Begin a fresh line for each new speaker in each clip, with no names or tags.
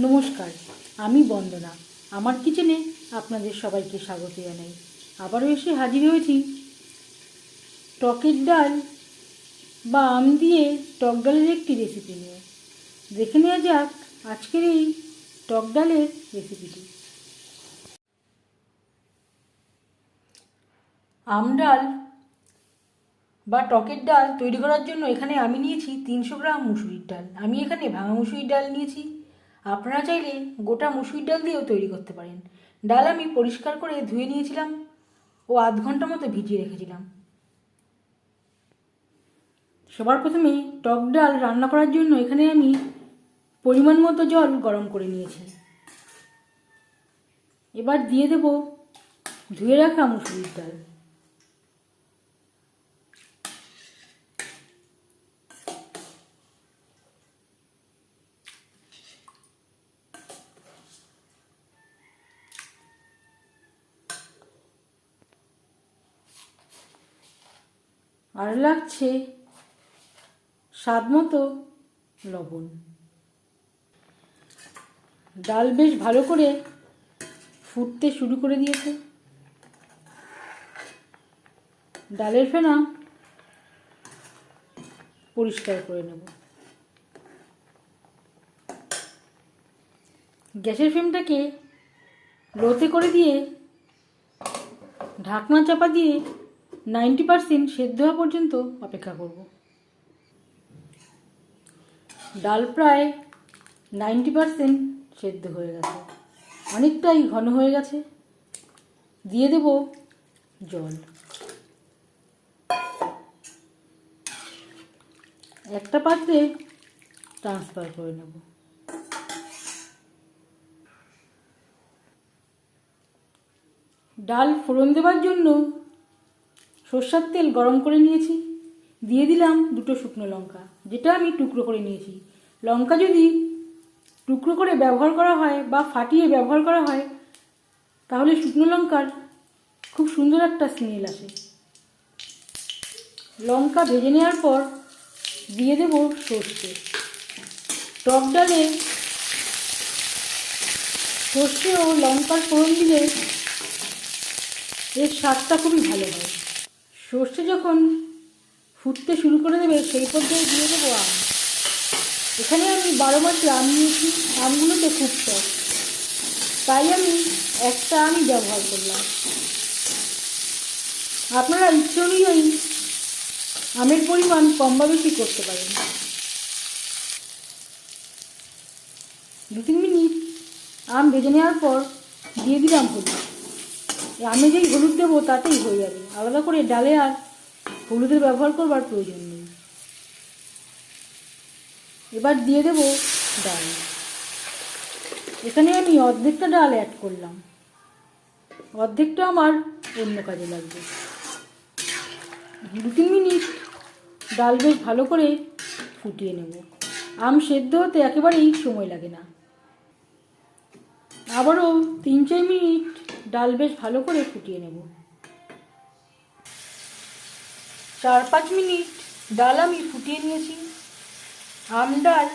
নমস্কার, আমি বন্দনা। আমার কিচেনে আপনাদের সবাইকে স্বাগত জানাই। আবারও এসে হাজির হয়েছি টকের ডাল বা আম দিয়ে টক ডালের একটি রেসিপি নিয়ে। দেখে নেওয়া যাক আজকের এই টক ডালের রেসিপিটি। আম ডাল বা টকের ডাল তৈরি করার জন্য এখানে আমি নিয়েছি 300 গ্রাম মুসুরির ডাল। আমি এখানে ভাঙা মুসুরির ডাল নিয়েছি। আপনারা চাইলে গোটা মুসুরির ডাল দিয়েও তৈরি করতে পারেন। ডাল আমি পরিষ্কার করে ধুয়ে নিয়েছিলাম ও আধ ঘন্টা মতো ভিজিয়ে রেখেছিলাম। সবার প্রথমে টক ডাল রান্না করার জন্য এখানে আমি পরিমাণ মতো জল গরম করে নিয়েছি। এবার দিয়ে দেব ধুয়ে রাখা মুসুরির ডাল। আর লাগছে স্বাদ মতো লবণ। ডাল বেশ ভালো করে ফুটতে শুরু করে দিয়েছে। ডালের ফেনা পরিষ্কার করে নেব। গ্যাসের ফ্লেমটাকে লোতে করে দিয়ে ঢাকনা চাপা দিয়ে 90% সেদ্ধ হওয়া পর্যন্ত অপেক্ষা করব। ডাল প্রায় 90% সেদ্ধ হয়ে গেছে, অনেকটাই ঘন হয়ে গেছে। দিয়ে দেব জল। একটা পাত্রে ট্রান্সফার করে নেব। ডাল ফোড়ন দেওয়ার জন্য সরষের তেল গরম করে নিয়েছি। দিয়ে দিলাম 2 শুকনো লঙ্কা, যেটা আমি টুকরো করে নিয়েছি। লঙ্কা যদি টুকরো করে ব্যবহার করা হয় বা ফাটিয়ে ব্যবহার করা হয় তাহলে শুকনো লঙ্কার খুব সুন্দর একটা স্মেল আসে। লঙ্কা ভেজে নেওয়ার পর দিয়ে দেব সর্ষে। টক ডালে সর্ষে ও লঙ্কার ফোড়ন দিলে এর স্বাদটা খুবই ভালো হয়। সর্ষে যখন ফুটতে শুরু করে দেবে সেই পর্যায়ে দিয়ে দেবো আম। এখানে আমি 12 মাসে আম নিয়েছি। আমগুলোতে খুব টক, তাই আমি একটা আমই ব্যবহার করলাম। আপনারা ইচ্ছে অনুযায়ী আমের পরিমাণ কম বা বেশি করতে পারেন। 2-3 মিনিট আম ভেজে নেওয়ার পর দিয়ে দিলাম হলুদ। আমে যেই হলুদ দেবো তাতেই হয়ে যাবে, আলাদা করে ডালে আর হলুদের ব্যবহার করবার প্রয়োজন নেই। এবার দিয়ে দেব ডাল। এখানে আমি অর্ধেকটা ডাল অ্যাড করলাম, অর্ধেকটা আমার অন্য কাজে লাগবে। 2-3 মিনিট ডাল বেশ ভালো করে ফুটিয়ে নেব। আম সেদ্ধ হতে একেবারেই সময় লাগে না। আবারও 3-4 মিনিট ডাল বেশ ভালো করে ফুটিয়ে নেব। 4-5 মিনিট ডাল আমি ফুটিয়ে নিয়েছি। আম ডাল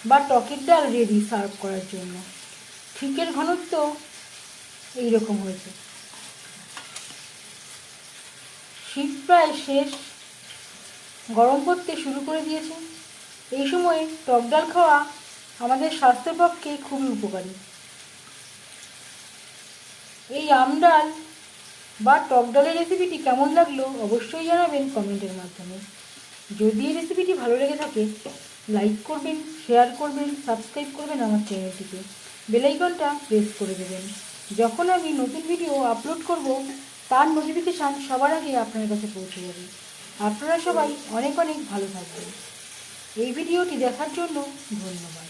বা টকের ডাল রেডি সার্ভ করার জন্য। ঠিকের ঘনত্ব এইরকম হয়েছে। শীত প্রায় শেষ, গরম পড়তে শুরু করে দিয়েছে। এই সময় টক ডাল খাওয়া আমাদের স্বাস্থ্যের পক্ষে খুবই উপকারী। এই আম ডাল বা টক ডালের রেসিপিটি কেমন লাগলো অবশ্যই জানাবেন কমেন্টের মাধ্যমে। যদি এই রেসিপিটি ভালো লেগে থাকে লাইক করবেন, শেয়ার করবেন, সাবস্ক্রাইব করবেন আমার চ্যানেলটিকে, বেল আইকনটা প্রেস করে দেবেন। যখন আমি নতুন ভিডিও আপলোড করব তার নোটিফিকেশান সবার আগে আপনার কাছে পৌঁছে যাবে। আপনারা সবাই অনেক অনেক ভালো থাকবেন। এই ভিডিওটি দেখার জন্য ধন্যবাদ।